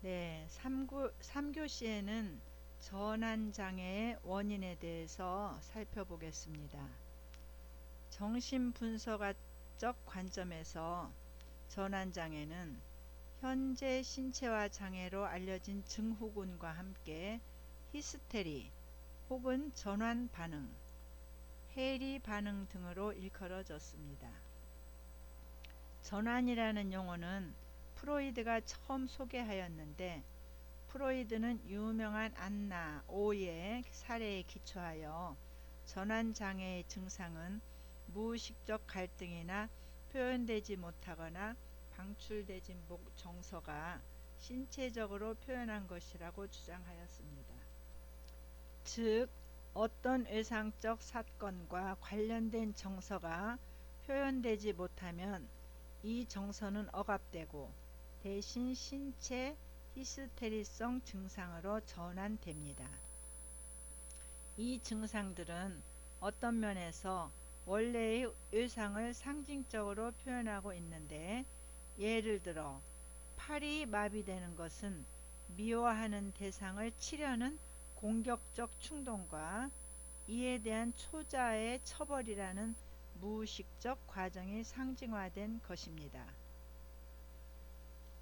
네, 3교시에는 전환장애의 원인에 대해서 살펴보겠습니다. 정신분석학적 관점에서 전환장애는 현재 신체화 장애로 알려진 증후군과 함께 히스테리 혹은 전환반응, 해리반응 등으로 일컬어졌습니다. 전환이라는 용어는 프로이드가 처음 소개하였는데, 프로이드는 유명한 안나 오의 사례에 기초하여 전환장애의 증상은 무의식적 갈등이나 표현되지 못하거나 방출되지 정서가 신체적으로 표현한 것이라고 주장하였습니다. 즉, 어떤 외상적 사건과 관련된 정서가 표현되지 못하면 이 정서는 억압되고 대신 신체 히스테리성 증상으로 전환됩니다. 이 증상들은 어떤 면에서 원래의 외상을 상징적으로 표현하고 있는데, 예를 들어 팔이 마비되는 것은 미워하는 대상을 치려는 공격적 충동과 이에 대한 초자의 처벌이라는 무의식적 과정이 상징화된 것입니다.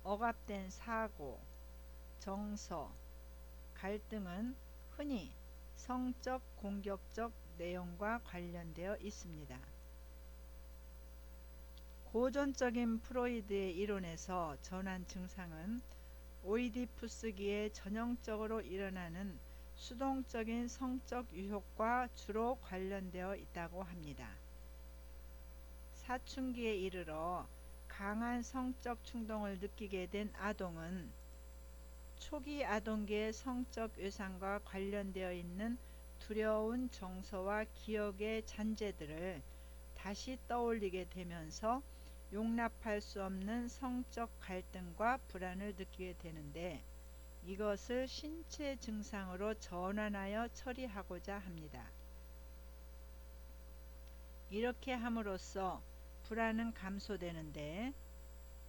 억압된 사고, 정서, 갈등은 흔히 성적 공격적 내용과 관련되어 있습니다. 고전적인 프로이드의 이론에서 전환 증상은 오이디푸스기에 전형적으로 일어나는 수동적인 성적 유혹과 주로 관련되어 있다고 합니다. 사춘기에 이르러 강한 성적 충동을 느끼게 된 아동은 초기 아동기의 성적 외상과 관련되어 있는 두려운 정서와 기억의 잔재들을 다시 떠올리게 되면서 용납할 수 없는 성적 갈등과 불안을 느끼게 되는데, 이것을 신체 증상으로 전환하여 처리하고자 합니다. 이렇게 함으로써 불안은 감소되는데,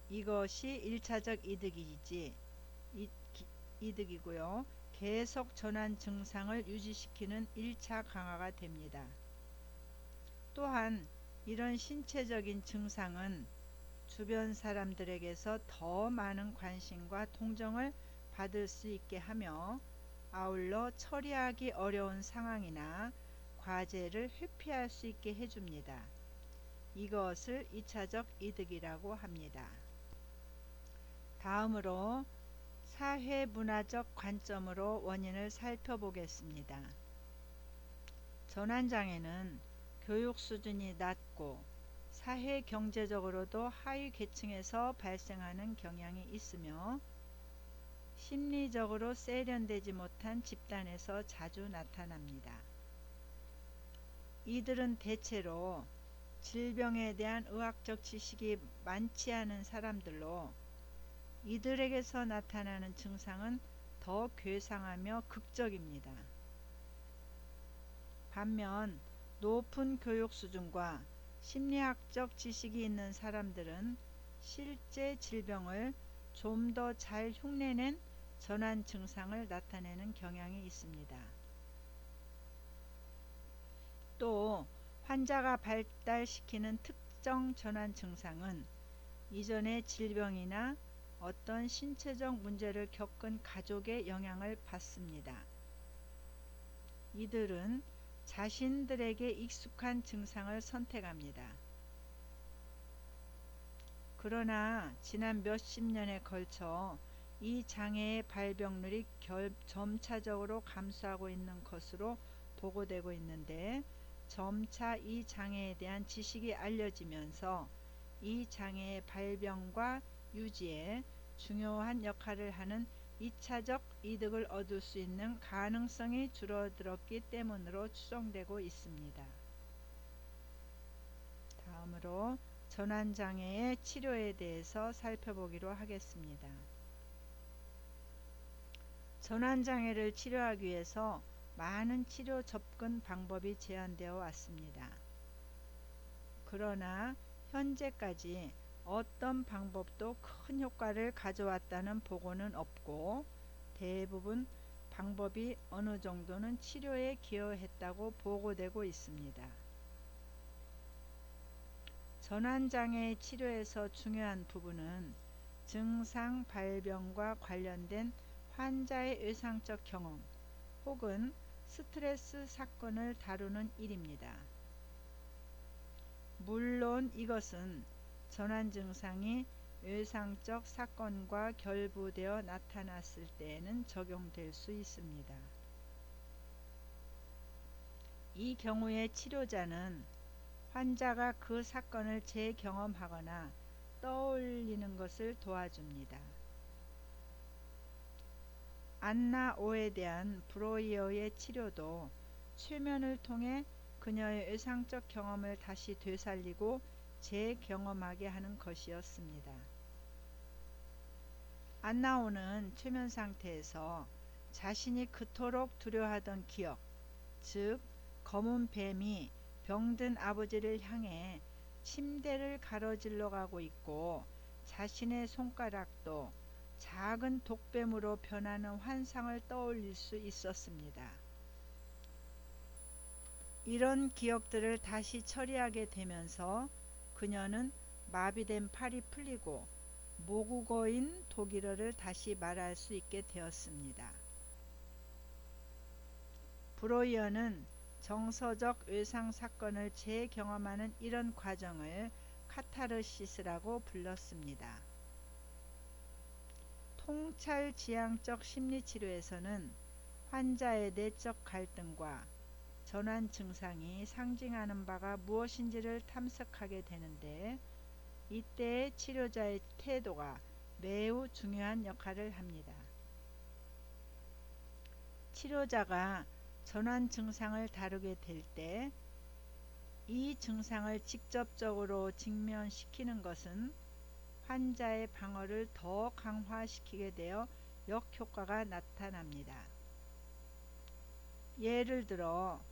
이것이 1차적 이득이고요. 계속 전환 증상을 유지시키는 1차 강화가 됩니다. 또한 이런 신체적인 증상은 주변 사람들에게서 더 많은 관심과 동정을 받을 수 있게 하며, 아울러 처리하기 어려운 상황이나 과제를 회피할 수 있게 해줍니다. 이것을 2차적 이득이라고 합니다. 다음으로 사회문화적 관점으로 원인을 살펴보겠습니다. 전환장애는 교육 수준이 낮고 사회 경제적으로도 하위 계층에서 발생하는 경향이 있으며, 심리적으로 세련되지 못한 집단에서 자주 나타납니다. 이들은 대체로 질병에 대한 의학적 지식이 많지 않은 사람들로, 이들에게서 나타나는 증상은 더 괴상하며 극적입니다. 반면 높은 교육 수준과 심리학적 지식이 있는 사람들은 실제 질병을 좀 더 잘 흉내낸 전환 증상을 나타내는 경향이 있습니다. 또 환자가 발달시키는 특정 전환 증상은 이전의 질병이나 어떤 신체적 문제를 겪은 가족의 영향을 받습니다. 이들은 자신들에게 익숙한 증상을 선택합니다. 그러나 지난 몇십 년에 걸쳐 이 장애의 발병률이 점차적으로 감소하고 있는 것으로 보고되고 있는데, 점차 이 장애에 대한 지식이 알려지면서 이 장애의 발병과 유지에 중요한 역할을 하는 2차적 이득을 얻을 수 있는 가능성이 줄어들었기 때문으로 추정되고 있습니다. 다음으로 전환장애의 치료에 대해서 살펴보기로 하겠습니다. 전환장애를 치료하기 위해서 많은 치료 접근 방법이 제한되어 왔습니다. 그러나 현재까지 어떤 방법도 큰 효과를 가져왔다는 보고는 없고 대부분 방법이 어느 정도는 치료에 기여했다고 보고되고 있습니다. 전환장애 치료에서 중요한 부분은 증상 발병과 관련된 환자의 의상적 경험 혹은 스트레스 사건을 다루는 일입니다. 물론 이것은 전환 증상이 외상적 사건과 결부되어 나타났을 때에는 적용될 수 있습니다. 이 경우에 치료자는 환자가 그 사건을 재경험하거나 떠올리는 것을 도와줍니다. 안나 오에 대한 브로이어의 치료도 최면을 통해 그녀의 외상적 경험을 다시 되살리고 재경험하게 하는 것이었습니다. 안나오는 최면 상태에서 자신이 그토록 두려워하던 기억, 즉 검은 뱀이 병든 아버지를 향해 침대를 가로질러 가고 있고 자신의 손가락도 작은 독뱀으로 변하는 환상을 떠올릴 수 있었습니다. 이런 기억들을 다시 처리하게 되면서 그녀는 마비된 팔이 풀리고 모국어인 독일어를 다시 말할 수 있게 되었습니다. 브로이어는 정서적 외상 사건을 재경험하는 이런 과정을 카타르시스라고 불렀습니다. 통찰지향적 심리치료에서는 환자의 내적 갈등과 전환 증상이 상징하는 바가 무엇인지를 탐색하게 되는데 이때의 치료자의 태도가 매우 중요한 역할을 합니다. 치료자가 전환 증상을 다루게 될 때 이 증상을 직접적으로 직면시키는 것은 환자의 방어를 더 강화시키게 되어 역효과가 나타납니다. 예를 들어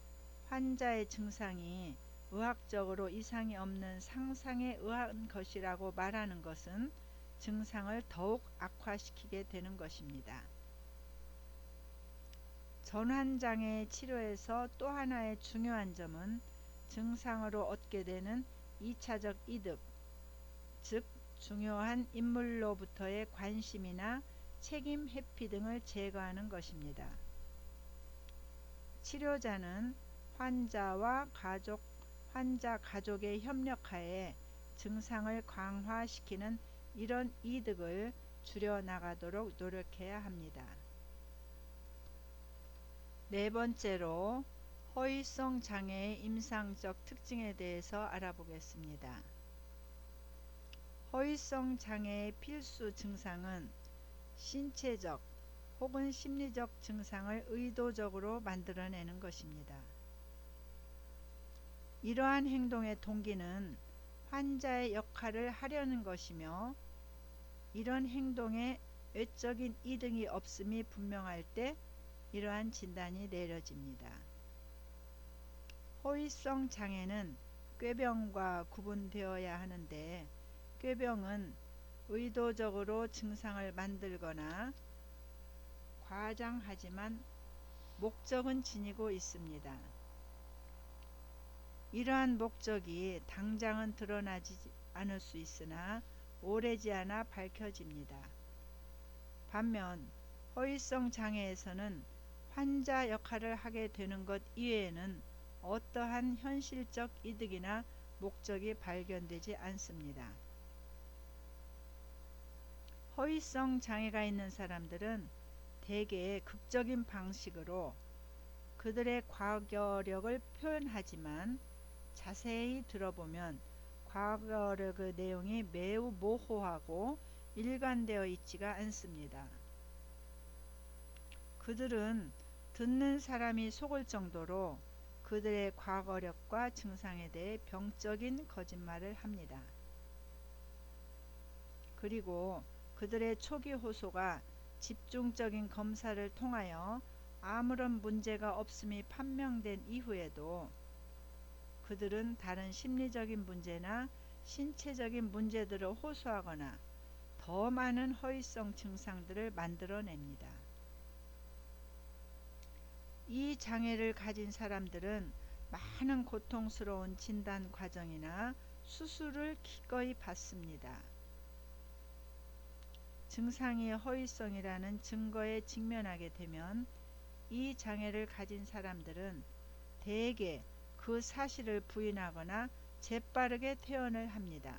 환자의 증상이 의학적으로 이상이 없는 상상에 의한 것이라고 말하는 것은 증상을 더욱 악화시키게 되는 것입니다. 전환장애 치료에서 또 하나의 중요한 점은 증상으로 얻게 되는 2차적 이득, 즉 중요한 인물로부터의 관심이나 책임 회피 등을 제거하는 것입니다. 치료자는 환자 가족의 협력하에 증상을 강화시키는 이런 이득을 줄여나가도록 노력해야 합니다. 네 번째로 허위성 장애의 임상적 특징에 대해서 알아보겠습니다. 허위성 장애의 필수 증상은 신체적 혹은 심리적 증상을 의도적으로 만들어내는 것입니다. 이러한 행동의 동기는 환자의 역할을 하려는 것이며 이런 행동에 외적인 이득이 없음이 분명할 때 이러한 진단이 내려집니다. 허위성 장애는 꾀병과 구분되어야 하는데 꾀병은 의도적으로 증상을 만들거나 과장하지만 목적은 지니고 있습니다. 이러한 목적이 당장은 드러나지 않을 수 있으나 오래지 않아 밝혀집니다. 반면 허위성 장애에서는 환자 역할을 하게 되는 것 이외에는 어떠한 현실적 이득이나 목적이 발견되지 않습니다. 허위성 장애가 있는 사람들은 대개 극적인 방식으로 그들의 과거력을 표현하지만 자세히 들어보면 과거력의 내용이 매우 모호하고 일관되어 있지가 않습니다. 그들은 듣는 사람이 속을 정도로 그들의 과거력과 증상에 대해 병적인 거짓말을 합니다. 그리고 그들의 초기 호소가 집중적인 검사를 통하여 아무런 문제가 없음이 판명된 이후에도 그들은 다른 심리적인 문제나 신체적인 문제들을 호소하거나 더 많은 허위성 증상들을 만들어냅니다. 이 장애를 가진 사람들은 많은 고통스러운 진단 과정이나 수술을 기꺼이 받습니다. 증상이 허위성이라는 증거에 직면하게 되면 이 장애를 가진 사람들은 대개 그 사실을 부인하거나 재빠르게 퇴원을 합니다.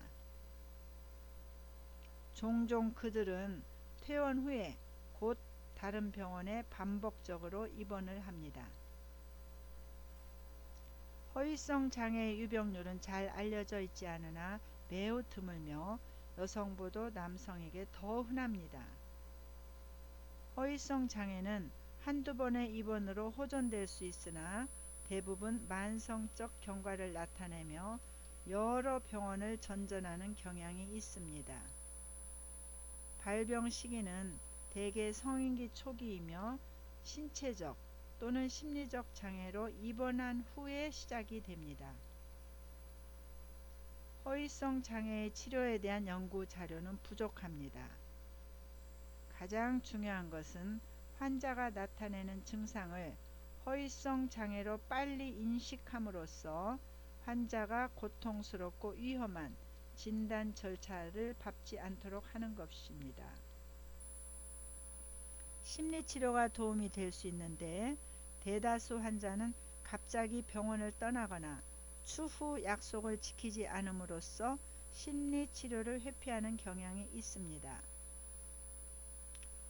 종종 그들은 퇴원 후에 곧 다른 병원에 반복적으로 입원을 합니다. 허위성 장애의 유병률은 잘 알려져 있지 않으나 매우 드물며 여성보다 남성에게 더 흔합니다. 허위성 장애는 한두 번의 입원으로 호전될 수 있으나 대부분 만성적 경과를 나타내며 여러 병원을 전전하는 경향이 있습니다. 발병 시기는 대개 성인기 초기이며 신체적 또는 심리적 장애로 입원한 후에 시작이 됩니다. 허위성 장애의 치료에 대한 연구 자료는 부족합니다. 가장 중요한 것은 환자가 나타내는 증상을 허위성 장애로 빨리 인식함으로써 환자가 고통스럽고 위험한 진단 절차를 밟지 않도록 하는 것입니다. 심리치료가 도움이 될 수 있는데 대다수 환자는 갑자기 병원을 떠나거나 추후 약속을 지키지 않음으로써 심리치료를 회피하는 경향이 있습니다.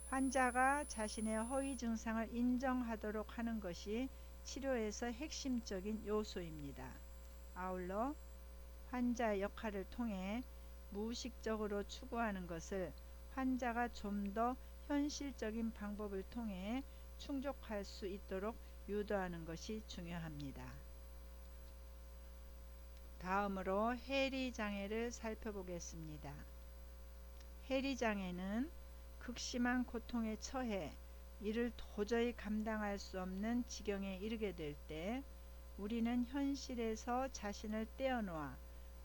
환자가 자신의 허위 증상을 인정하도록 하는 것이 치료에서 핵심적인 요소입니다. 아울러 환자의 역할을 통해 무의식적으로 추구하는 것을 환자가 좀 더 현실적인 방법을 통해 충족할 수 있도록 유도하는 것이 중요합니다. 다음으로 해리 장애를 살펴보겠습니다. 해리 장애는 극심한 고통에 처해 이를 도저히 감당할 수 없는 지경에 이르게 될 때 우리는 현실에서 자신을 떼어놓아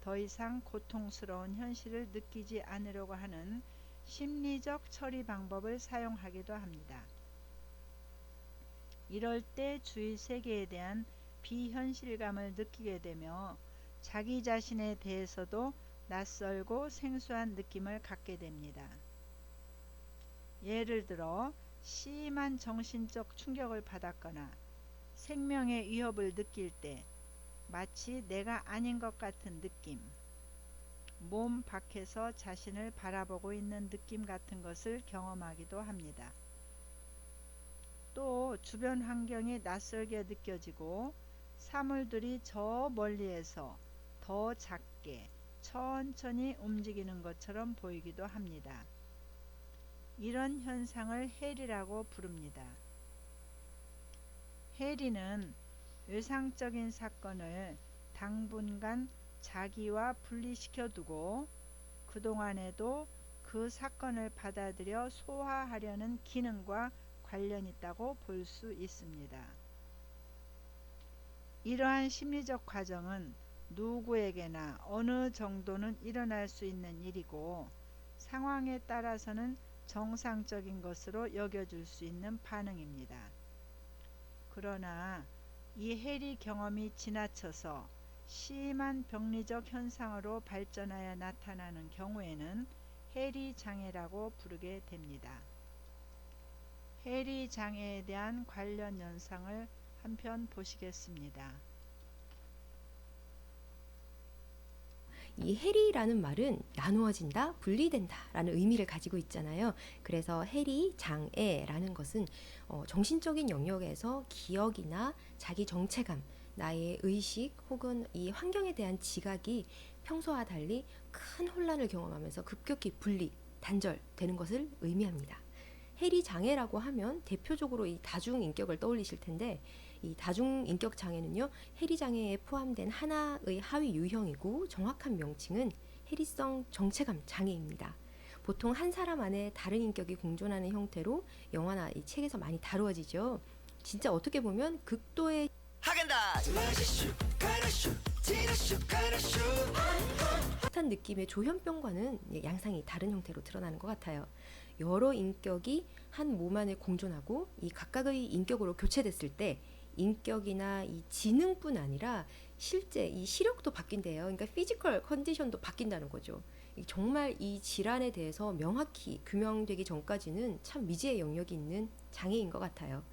더 이상 고통스러운 현실을 느끼지 않으려고 하는 심리적 처리 방법을 사용하기도 합니다. 이럴 때 주위 세계에 대한 비현실감을 느끼게 되며 자기 자신에 대해서도 낯설고 생소한 느낌을 갖게 됩니다. 예를 들어 심한 정신적 충격을 받았거나 생명의 위협을 느낄 때 마치 내가 아닌 것 같은 느낌, 몸 밖에서 자신을 바라보고 있는 느낌 같은 것을 경험하기도 합니다. 또 주변 환경이 낯설게 느껴지고 사물들이 저 멀리에서 더 작게 천천히 움직이는 것처럼 보이기도 합니다. 이런 현상을 해리라고 부릅니다. 해리는 외상적인 사건을 당분간 자기와 분리시켜 두고 그동안에도 그 사건을 받아들여 소화하려는 기능과 관련 있다고 볼 수 있습니다. 이러한 심리적 과정은 누구에게나 어느 정도는 일어날 수 있는 일이고 상황에 따라서는 정상적인 것으로 여겨질 수 있는 반응입니다. 그러나 이 해리 경험이 지나쳐서 심한 병리적 현상으로 발전하여 나타나는 경우에는 해리 장애라고 부르게 됩니다. 해리 장애에 대한 관련 현상을 한편 보시겠습니다. 이 해리라는 말은 나누어진다, 분리된다 라는 의미를 가지고 있잖아요. 그래서 해리 장애라는 것은 정신적인 영역에서 기억이나 자기 정체감, 나의 의식 혹은 이 환경에 대한 지각이 평소와 달리 큰 혼란을 경험하면서 급격히 분리, 단절되는 것을 의미합니다. 해리 장애라고 하면 대표적으로 이 다중인격을 떠올리실 텐데, 이 다중인격 장애는요, 해리 장애에 포함된 하나의 하위 유형이고 정확한 명칭은 해리성 정체감 장애입니다. 보통 한 사람 안에 다른 인격이 공존하는 형태로 영화나 이 책에서 많이 다루어지죠. 진짜 어떻게 보면 극도의 비슷한 느낌의 조현병과는 양상이 다른 형태로 드러나는 것 같아요. 여러 인격이 한 몸 안에 공존하고 이 각각의 인격으로 교체됐을 때 인격이나 이 지능뿐 아니라 실제 이 시력도 바뀐대요. 그러니까 피지컬 컨디션도 바뀐다는 거죠. 정말 이 질환에 대해서 명확히 규명되기 전까지는 참 미지의 영역이 있는 장애인 것 같아요.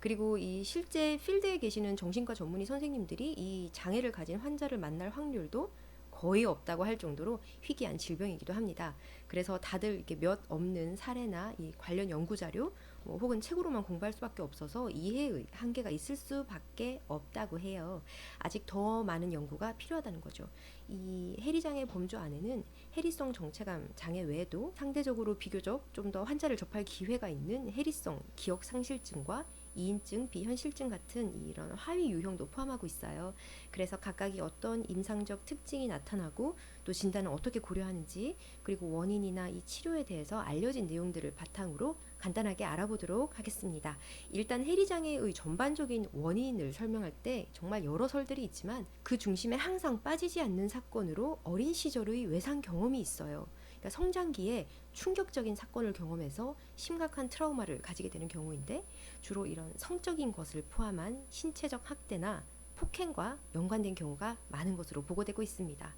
그리고 이 실제 필드에 계시는 정신과 전문의 선생님들이 이 장애를 가진 환자를 만날 확률도 거의 없다고 할 정도로 희귀한 질병이기도 합니다. 그래서 다들 이렇게 몇 없는 사례나 이 관련 연구 자료 혹은 책으로만 공부할 수밖에 없어서 이해의 한계가 있을 수밖에 없다고 해요. 아직 더 많은 연구가 필요하다는 거죠. 이 해리장애 범주 안에는 해리성 정체감 장애 외에도 상대적으로 비교적 좀 더 환자를 접할 기회가 있는 해리성 기억 상실증과 이인증, 비현실증 같은 이런 하위 유형도 포함하고 있어요. 그래서 각각이 어떤 임상적 특징이 나타나고 또 진단을 어떻게 고려하는지 그리고 원인이나 이 치료에 대해서 알려진 내용들을 바탕으로 간단하게 알아보도록 하겠습니다. 일단 해리장애의 전반적인 원인을 설명할 때 정말 여러 설들이 있지만 그 중심에 항상 빠지지 않는 사건으로 어린 시절의 외상 경험이 있어요. 그러니까 성장기에 충격적인 사건을 경험해서 심각한 트라우마를 가지게 되는 경우인데 주로 이런 성적인 것을 포함한 신체적 학대나 폭행과 연관된 경우가 많은 것으로 보고되고 있습니다.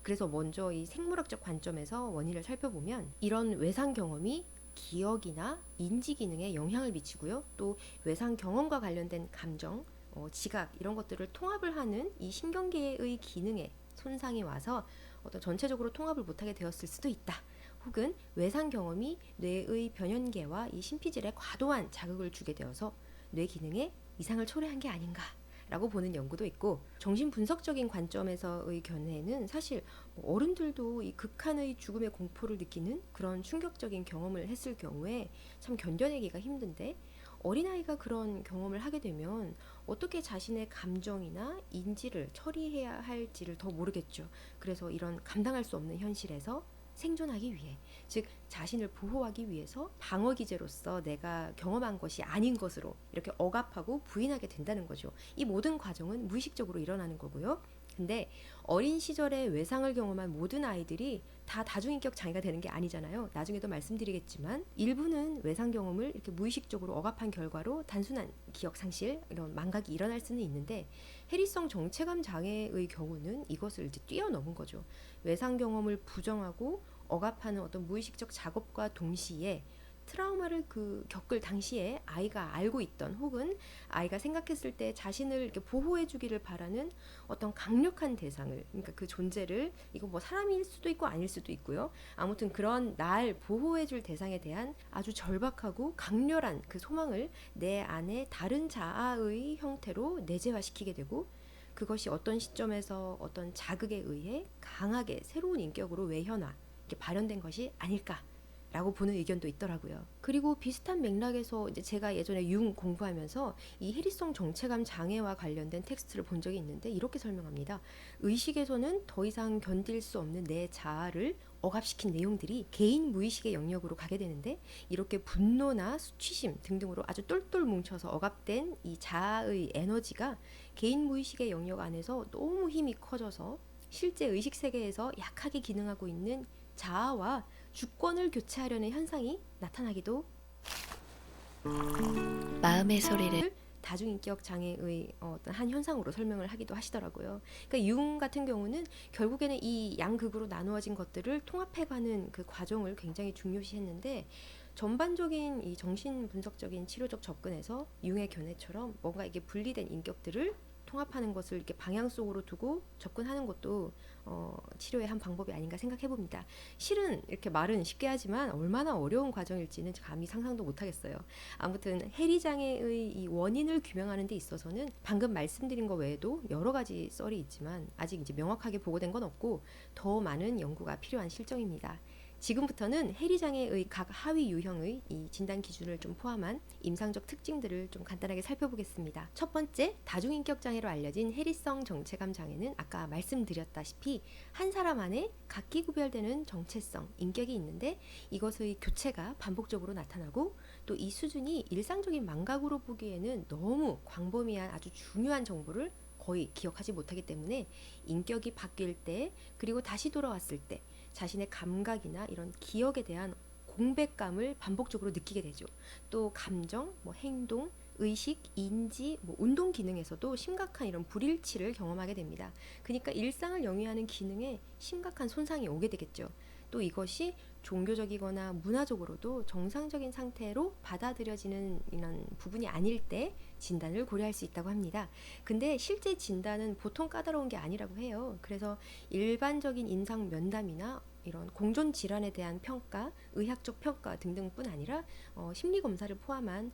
그래서 먼저 이 생물학적 관점에서 원인을 살펴보면 이런 외상 경험이 기억이나 인지 기능에 영향을 미치고요. 또 외상 경험과 관련된 감정, 지각 이런 것들을 통합을 하는 이 신경계의 기능에 손상이 와서 어떤 전체적으로 통합을 못하게 되었을 수도 있다. 혹은 외상 경험이 뇌의 변연계와 이 심피질에 과도한 자극을 주게 되어서 뇌 기능에 이상을 초래한 게 아닌가 라고 보는 연구도 있고 정신분석적인 관점에서의 견해는 사실 어른들도 이 극한의 죽음의 공포를 느끼는 그런 충격적인 경험을 했을 경우에 참 견뎌내기가 힘든데 어린아이가 그런 경험을 하게 되면 어떻게 자신의 감정이나 인지를 처리해야 할지를 더 모르겠죠. 그래서 이런 감당할 수 없는 현실에서 생존하기 위해, 즉 자신을 보호하기 위해서 방어기제로서 내가 경험한 것이 아닌 것으로 이렇게 억압하고 부인하게 된다는 거죠. 이 모든 과정은 무의식적으로 일어나는 거고요. 근데 어린 시절에 외상을 경험한 모든 아이들이 다 다중인격 장애가 되는 게 아니잖아요. 나중에도 말씀드리겠지만 일부는 외상 경험을 이렇게 무의식적으로 억압한 결과로 단순한 기억 상실, 이런 망각이 일어날 수는 있는데 해리성 정체감 장애의 경우는 이것을 이제 뛰어넘은 거죠. 외상 경험을 부정하고 억압하는 어떤 무의식적 작업과 동시에 트라우마를 겪을 당시에 아이가 알고 있던 혹은 아이가 생각했을 때 자신을 이렇게 보호해 주기를 바라는 어떤 강력한 대상을, 그러니까 그 존재를, 이거 뭐 사람일 수도 있고 아닐 수도 있고요. 아무튼 그런 날 보호해 줄 대상에 대한 아주 절박하고 강렬한 그 소망을 내 안에 다른 자아의 형태로 내재화시키게 되고 그것이 어떤 시점에서 어떤 자극에 의해 강하게 새로운 인격으로 외현화, 이렇게 발현된 것이 아닐까 라고 보는 의견도 있더라고요. 그리고 비슷한 맥락에서 이제 제가 예전에 융 공부하면서 이 해리성 정체감 장애와 관련된 텍스트를 본 적이 있는데 이렇게 설명합니다. 의식에서는 더 이상 견딜 수 없는 내 자아를 억압시킨 내용들이 개인 무의식의 영역으로 가게 되는데 이렇게 분노나 수치심 등등으로 아주 똘똘 뭉쳐서 억압된 이 자아의 에너지가 개인 무의식의 영역 안에서 너무 힘이 커져서 실제 의식 세계에서 약하게 기능하고 있는 자아와 주권을 교체하려는 현상이 나타나기도 마음의 소리를 다중인격 장애의 어떤 한 현상으로 설명을 하기도 하시더라고요. 그러니까 융 같은 경우는 결국에는 이 양극으로 나누어진 것들을 통합해가는 그 과정을 굉장히 중요시했는데 전반적인 이 정신분석적인 치료적 접근에서 융의 견해처럼 뭔가 이게 분리된 인격들을 통합하는 것을 이렇게 방향 속으로 두고 접근하는 것도 치료의 한 방법이 아닌가 생각해 봅니다. 실은 이렇게 말은 쉽게 하지만 얼마나 어려운 과정일지는 감히 상상도 못 하겠어요. 아무튼 해리 장애의 이 원인을 규명하는 데 있어서는 방금 말씀드린 것 외에도 여러 가지 썰이 있지만 아직 이제 명확하게 보고된 건 없고 더 많은 연구가 필요한 실정입니다. 지금부터는 해리장애의 각 하위 유형의 이 진단 기준을 좀 포함한 임상적 특징들을 좀 간단하게 살펴보겠습니다. 첫 번째, 다중인격 장애로 알려진 해리성 정체감 장애는 아까 말씀드렸다시피 한 사람 안에 각기 구별되는 정체성, 인격이 있는데 이것의 교체가 반복적으로 나타나고 또 이 수준이 일상적인 망각으로 보기에는 너무 광범위한 아주 중요한 정보를 거의 기억하지 못하기 때문에 인격이 바뀔 때 그리고 다시 돌아왔을 때 자신의 감각이나 이런 기억에 대한 공백감을 반복적으로 느끼게 되죠. 또 감정, 행동, 의식, 인지, 운동 기능에서도 심각한 이런 불일치를 경험하게 됩니다. 그러니까 일상을 영위하는 기능에 심각한 손상이 오게 되겠죠. 또 이것이 종교적이거나 문화적으로도 정상적인 상태로 받아들여지는 이런 부분이 아닐 때 진단을 고려할 수 있다고 합니다. 근데 실제 진단은 보통 까다로운 게 아니라고 해요. 그래서 일반적인 임상 면담이나 이런 공존 질환에 대한 평가, 의학적 평가 등등뿐 아니라 심리 검사를 포함한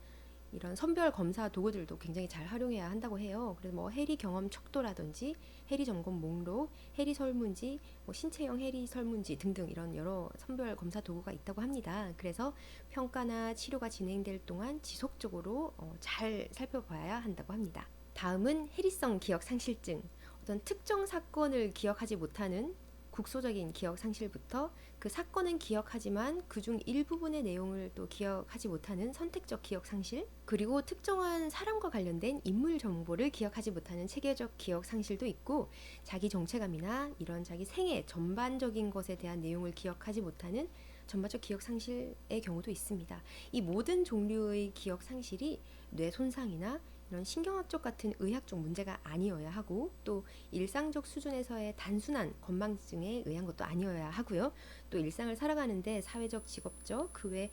이런 선별 검사 도구들도 굉장히 잘 활용해야 한다고 해요. 그래서 해리 경험 척도라든지 해리 점검 목록, 해리 설문지, 신체형 해리 설문지 등등 이런 여러 선별 검사 도구가 있다고 합니다. 그래서 평가나 치료가 진행될 동안 지속적으로 잘 살펴봐야 한다고 합니다. 다음은 해리성 기억 상실증. 어떤 특정 사건을 기억하지 못하는 국소적인 기억 상실부터 그 사건은 기억하지만 그중 일부분의 내용을 또 기억하지 못하는 선택적 기억 상실, 그리고 특정한 사람과 관련된 인물 정보를 기억하지 못하는 체계적 기억 상실도 있고, 자기 정체감이나 이런 자기 생애 전반적인 것에 대한 내용을 기억하지 못하는 전반적 기억 상실의 경우도 있습니다. 이 모든 종류의 기억 상실이 뇌 손상이나 이런 신경학적 같은 의학적 문제가 아니어야 하고, 또 일상적 수준에서의 단순한 건망증에 의한 것도 아니어야 하고요. 또 일상을 살아가는데 사회적, 직업적, 그 외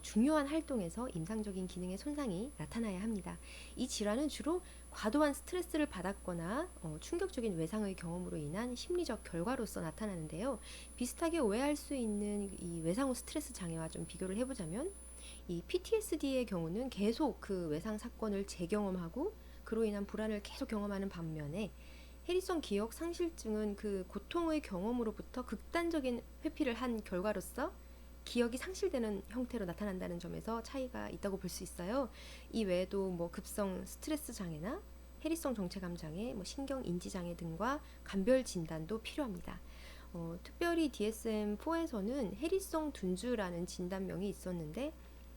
중요한 활동에서 임상적인 기능의 손상이 나타나야 합니다. 이 질환은 주로 과도한 스트레스를 받았거나 충격적인 외상의 경험으로 인한 심리적 결과로서 나타나는데요. 비슷하게 오해할 수 있는 이 외상 후 스트레스 장애와 좀 비교를 해보자면, 이 PTSD의 경우는 계속 그 외상 사건을 재경험하고 그로 인한 불안을 계속 경험하는 반면에, 해리성 기억 상실증은 그 고통의 경험으로부터 극단적인 회피를 한 결과로서 기억이 상실되는 형태로 나타난다는 점에서 차이가 있다고 볼 수 있어요. 이 외에도 급성 스트레스 장애나 해리성 정체감 장애, 신경 인지 장애 등과 감별 진단도 필요합니다. 특별히 DSM-4에서는 해리성 둔주라는 진단명이 있었는데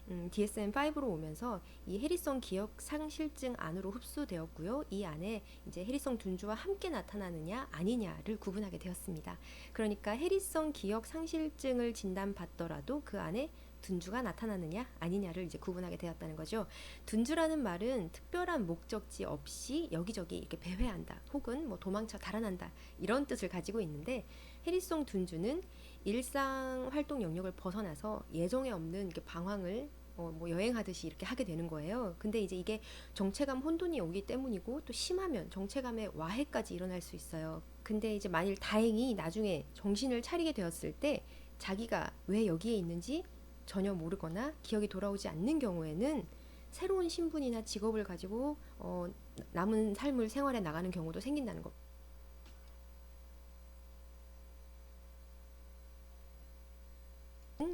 DSM-5로 오면서 이 해리성 기억 상실증 안으로 흡수되었고요. 이 안에 이제 해리성 둔주와 함께 나타나느냐 아니냐를 구분하게 되었습니다. 그러니까 해리성 기억 상실증을 진단받더라도 그 안에 둔주가 나타나느냐 아니냐를 이제 구분하게 되었다는 거죠. 둔주라는 말은 특별한 목적지 없이 여기저기 이렇게 배회한다, 혹은 도망쳐 달아난다, 이런 뜻을 가지고 있는데, 해리성 둔주는 일상 활동 영역을 벗어나서 예정에 없는 이렇게 방황을 여행하듯이 이렇게 하게 되는 거예요. 근데 이제 이게 정체감 혼돈이 오기 때문이고, 또 심하면 정체감의 와해까지 일어날 수 있어요. 근데 이제 만일 다행히 나중에 정신을 차리게 되었을 때 자기가 왜 여기에 있는지 전혀 모르거나 기억이 돌아오지 않는 경우에는 새로운 신분이나 직업을 가지고 남은 삶을 생활해 나가는 경우도 생긴다는 것.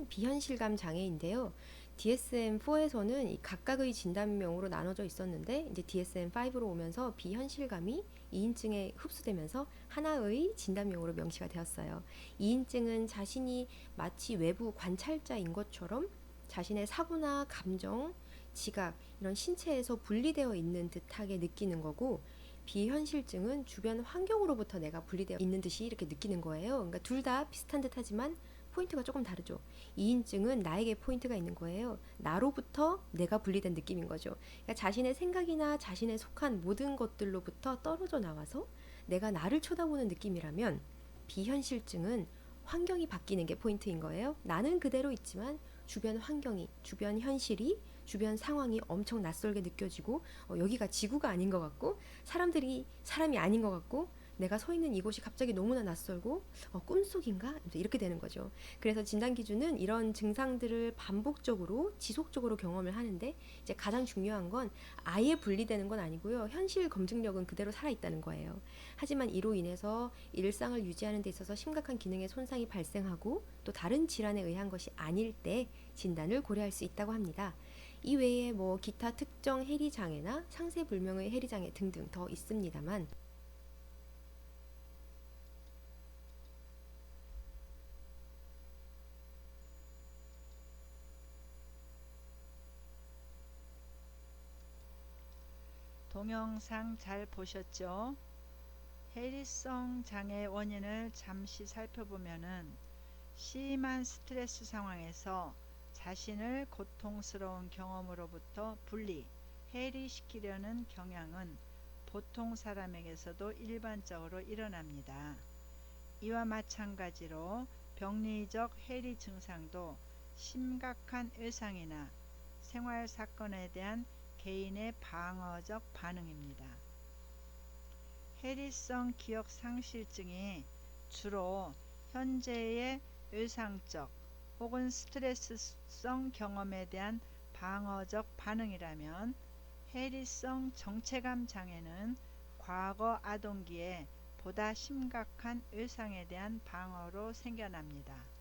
비현실감 장애인데요. DSM-4에서는 이 각각의 진단명으로 나눠져 있었는데, 이제 DSM-5로 오면서 비현실감이 2인증에 흡수되면서 하나의 진단명으로 명시가 되었어요. 2인증은 자신이 마치 외부 관찰자인 것처럼 자신의 사고나 감정, 지각, 이런 신체에서 분리되어 있는 듯하게 느끼는 거고, 비현실증은 주변 환경으로부터 내가 분리되어 있는 듯이 이렇게 느끼는 거예요. 그러니까 둘 다 비슷한 듯하지만 포인트가 조금 다르죠. 2인증은 나에게 포인트가 있는 거예요. 나로부터 내가 분리된 느낌인 거죠. 그러니까 자신의 생각이나 자신에 속한 모든 것들로부터 떨어져 나와서 내가 나를 쳐다보는 느낌이라면, 비현실증은 환경이 바뀌는 게 포인트인 거예요. 나는 그대로 있지만 주변 환경이, 주변 현실이, 주변 상황이 엄청 낯설게 느껴지고, 여기가 지구가 아닌 것 같고, 사람들이 사람이 아닌 것 같고, 내가 서 있는 이곳이 갑자기 너무나 낯설고 꿈속인가? 이렇게 되는 거죠. 그래서 진단 기준은 이런 증상들을 반복적으로 지속적으로 경험을 하는데 이제 가장 중요한 건 아예 분리되는 건 아니고요. 현실 검증력은 그대로 살아있다는 거예요. 하지만 이로 인해서 일상을 유지하는 데 있어서 심각한 기능의 손상이 발생하고 또 다른 질환에 의한 것이 아닐 때 진단을 고려할 수 있다고 합니다. 이 외에 뭐 기타 특정 해리 장애나 상세 불명의 해리 장애 등등 더 있습니다만 동영상 잘 보셨죠? 해리성 장애 원인을 잠시 살펴보면은 심한 스트레스 상황에서 자신을 고통스러운 경험으로부터 해리시키려는 경향은 보통 사람에게서도 일반적으로 일어납니다. 이와 마찬가지로 병리적 해리 증상도 심각한 외상이나 생활 사건에 대한 개인의 방어적 반응입니다. 해리성 기억 상실증이 주로 현재의 외상적 혹은 스트레스성 경험에 대한 방어적 반응이라면 해리성 정체감 장애는 과거 아동기에 보다 심각한 외상에 대한 방어로 생겨납니다.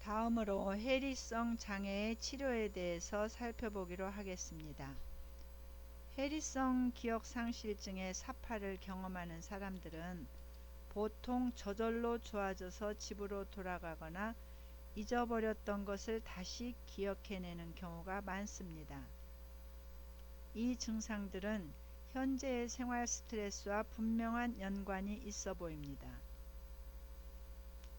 다음으로 해리성 장애의 치료에 대해서 살펴보기로 하겠습니다. 해리성 기억상실증의 사파를 경험하는 사람들은 보통 저절로 좋아져서 집으로 돌아가거나 잊어버렸던 것을 다시 기억해내는 경우가 많습니다. 이 증상들은 현재의 생활 스트레스와 분명한 연관이 있어 보입니다.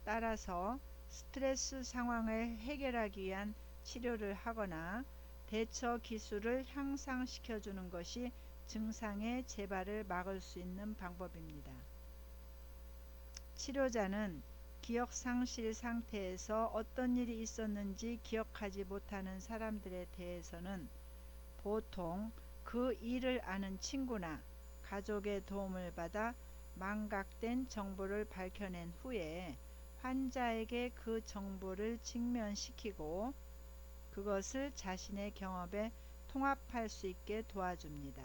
따라서 스트레스 상황을 해결하기 위한 치료를 하거나 대처 기술을 향상시켜주는 것이 증상의 재발을 막을 수 있는 방법입니다. 치료자는 기억상실 상태에서 어떤 일이 있었는지 기억하지 못하는 사람들에 대해서는 보통 그 일을 아는 친구나 가족의 도움을 받아 망각된 정보를 밝혀낸 후에 환자에게 그 정보를 직면시키고 그것을 자신의 경험에 통합할 수 있게 도와줍니다.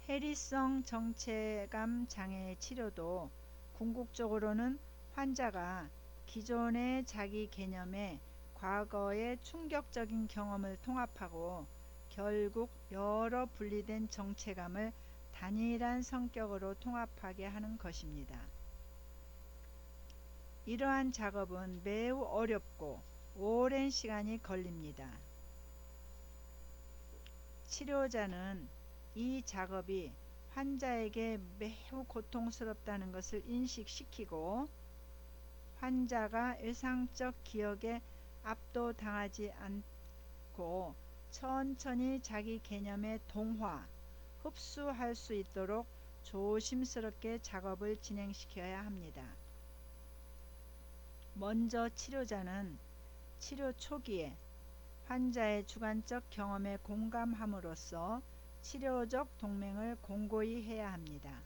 해리성 정체감 장애의 치료도 궁극적으로는 환자가 기존의 자기 개념에 과거의 충격적인 경험을 통합하고 결국 여러 분리된 정체감을 단일한 성격으로 통합하게 하는 것입니다. 이러한 작업은 매우 어렵고 오랜 시간이 걸립니다. 치료자는 이 작업이 환자에게 매우 고통스럽다는 것을 인식시키고 환자가 외상적 기억에 압도당하지 않고 천천히 자기 개념에 흡수할 수 있도록 조심스럽게 작업을 진행시켜야 합니다. 먼저 치료자는 치료 초기에 환자의 주관적 경험에 공감함으로써 치료적 동맹을 공고히 해야 합니다.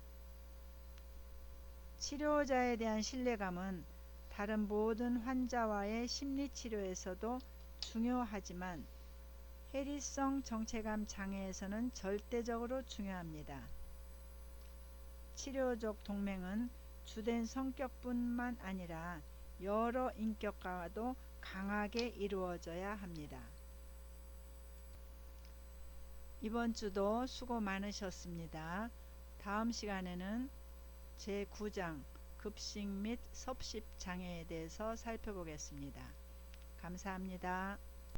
치료자에 대한 신뢰감은 다른 모든 환자와의 심리치료에서도 중요하지만 해리성 정체감 장애에서는 절대적으로 중요합니다. 치료적 동맹은 주된 성격뿐만 아니라 여러 인격과도 강하게 이루어져야 합니다. 이번 주도 수고 많으셨습니다. 다음 시간에는 제9장 급식 및 섭식 장애에 대해서 살펴보겠습니다. 감사합니다.